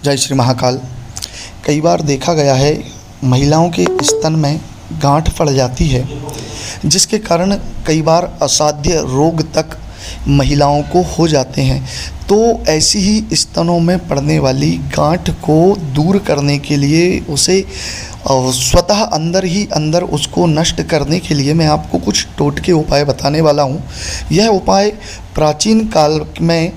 जय श्री महाकाल। कई बार देखा गया है महिलाओं के स्तन में गांठ पड़ जाती है, जिसके कारण कई बार असाध्य रोग तक महिलाओं को हो जाते हैं। तो ऐसी ही स्तनों में पड़ने वाली गांठ को दूर करने के लिए उसे स्वतः अंदर ही अंदर उसको नष्ट करने के लिए मैं आपको कुछ टोटके उपाय बताने वाला हूँ। यह उपाय प्राचीन काल में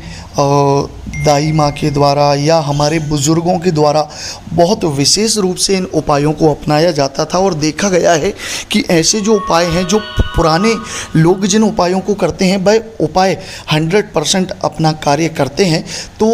दाई माँ के द्वारा या हमारे बुज़ुर्गों के द्वारा बहुत विशेष रूप से इन उपायों को अपनाया जाता था और देखा गया है कि ऐसे जो उपाय हैं, जो पुराने लोग जिन उपायों को करते हैं, वह उपाय 100% अपना कार्य करते हैं। तो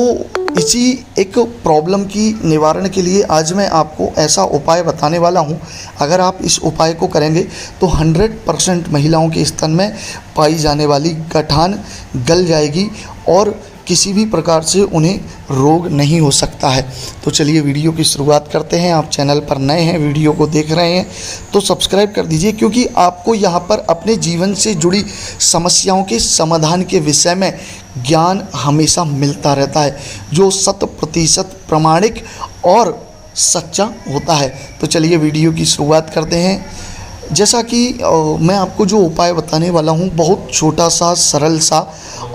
इसी एक प्रॉब्लम की निवारण के लिए आज मैं आपको ऐसा उपाय बताने वाला हूं। अगर आप इस उपाय को करेंगे तो 100% महिलाओं के स्तन में पाई जाने वाली गठान गल जाएगी और किसी भी प्रकार से उन्हें रोग नहीं हो सकता है। तो चलिए वीडियो की शुरुआत करते हैं। आप चैनल पर नए हैं, वीडियो को देख रहे हैं तो सब्सक्राइब कर दीजिए, क्योंकि आपको यहाँ पर अपने जीवन से जुड़ी समस्याओं के समाधान के विषय में ज्ञान हमेशा मिलता रहता है, जो 100% प्रामाणिक और सच्चा होता है। तो चलिए वीडियो की शुरुआत करते हैं। जैसा कि मैं आपको जो उपाय बताने वाला हूँ, बहुत छोटा सा, सरल सा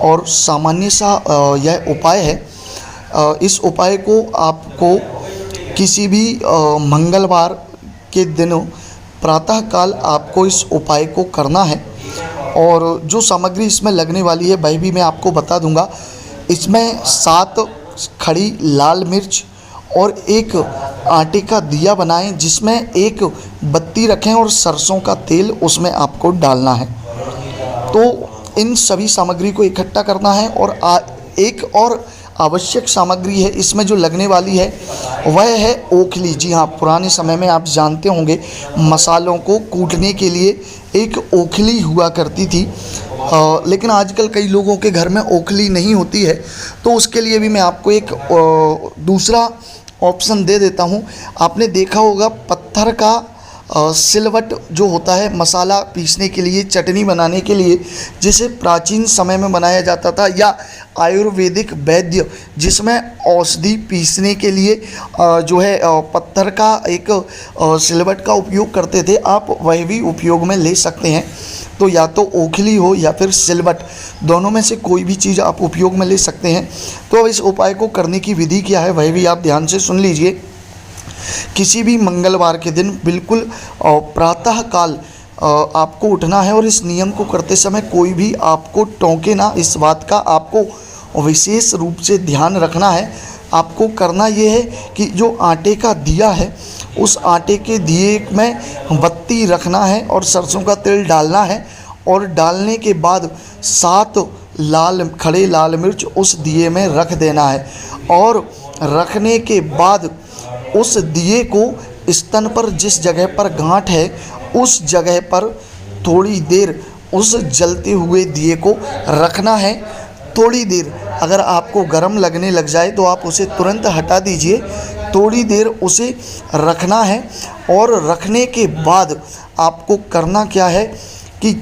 और सामान्य सा यह उपाय है। इस उपाय को आपको किसी भी मंगलवार के दिन प्रातःकाल आपको इस उपाय को करना है। और जो सामग्री इसमें लगने वाली है वह भी मैं आपको बता दूंगा। इसमें 7 खड़ी लाल मिर्च और एक आटे का दिया बनाएं, जिसमें एक बत्ती रखें और सरसों का तेल उसमें आपको डालना है। तो इन सभी सामग्री को इकट्ठा करना है। और एक और आवश्यक सामग्री है इसमें जो लगने वाली है, वह है ओखली। जी हाँ, पुराने समय में आप जानते होंगे मसालों को कूटने के लिए एक ओखली हुआ करती थी, लेकिन आजकल कई लोगों के घर में ओखली नहीं होती है। तो उसके लिए भी मैं आपको एक दूसरा ऑप्शन दे देता हूँ। आपने देखा होगा पत्थर का सिलवट जो होता है मसाला पीसने के लिए, चटनी बनाने के लिए, जिसे प्राचीन समय में बनाया जाता था, या आयुर्वेदिक वैद्य जिसमें औषधि पीसने के लिए जो है पत्थर का एक सिलवट का उपयोग करते थे, आप वह भी उपयोग में ले सकते हैं। तो या तो ओखली हो या फिर सिलवट, दोनों में से कोई भी चीज़ आप उपयोग में ले सकते हैं। तो अब इस उपाय को करने की विधि क्या है वह भी आप ध्यान से सुन लीजिए। किसी भी मंगलवार के दिन बिल्कुल प्रातः काल आपको उठना है और इस नियम को करते समय कोई भी आपको टोके ना, इस बात का आपको विशेष रूप से ध्यान रखना है। आपको करना ये है कि जो आटे का दिया है, उस आटे के दिए में बत्ती रखना है और सरसों का तेल डालना है। और डालने के बाद 7 खड़े लाल मिर्च उस दिए में रख देना है। और रखने के बाद उस दिए को स्तन पर जिस जगह पर गांठ है, उस जगह पर थोड़ी देर उस जलते हुए दिए को रखना है। थोड़ी देर अगर आपको गर्म लगने लग जाए तो आप उसे तुरंत हटा दीजिए। थोड़ी देर उसे रखना है। और रखने के बाद आपको करना क्या है कि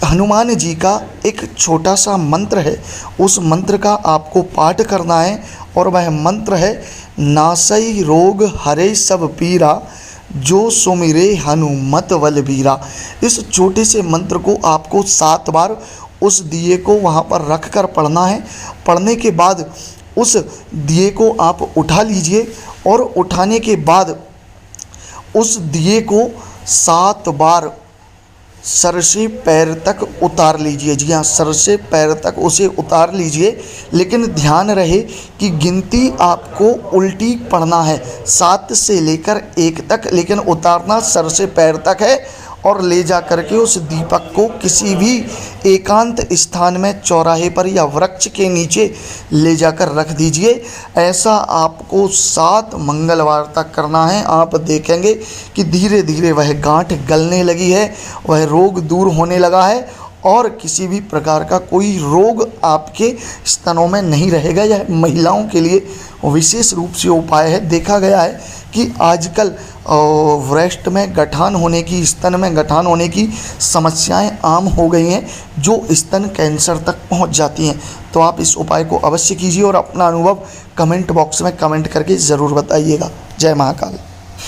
हनुमान जी का एक छोटा सा मंत्र है, उस मंत्र का आपको पाठ करना है। और वह मंत्र है, नासई रोग हरे सब पीरा, जो सुमिरे हनुमत बलबीरा। इस छोटे से मंत्र को आपको 7 बार उस दिए को वहाँ पर रख कर पढ़ना है। पढ़ने के बाद उस दिए को आप उठा लीजिए और उठाने के बाद उस दिए को 7 बार सर से पैर तक उतार लीजिए। जी हाँ, सर से पैर तक उसे उतार लीजिए, लेकिन ध्यान रहे कि गिनती आपको उल्टी पढ़ना है, 7 से लेकर 1 तक, लेकिन उतारना सर से पैर तक है। और ले जा करके उस दीपक को किसी भी एकांत स्थान में, चौराहे पर या वृक्ष के नीचे ले जाकर रख दीजिए। ऐसा आपको 7 मंगलवार तक करना है। आप देखेंगे कि धीरे धीरे वह गांठ गलने लगी है, वह रोग दूर होने लगा है और किसी भी प्रकार का कोई रोग आपके स्तनों में नहीं रहेगा। यह महिलाओं के लिए विशेष रूप से उपाय है। देखा गया है कि आजकल ब्रेस्ट में गठान होने की, स्तन में गठान होने की समस्याएं आम हो गई हैं, जो स्तन कैंसर तक पहुंच जाती हैं। तो आप इस उपाय को अवश्य कीजिए और अपना अनुभव कमेंट बॉक्स में कमेंट करके ज़रूर बताइएगा। जय महाकाल।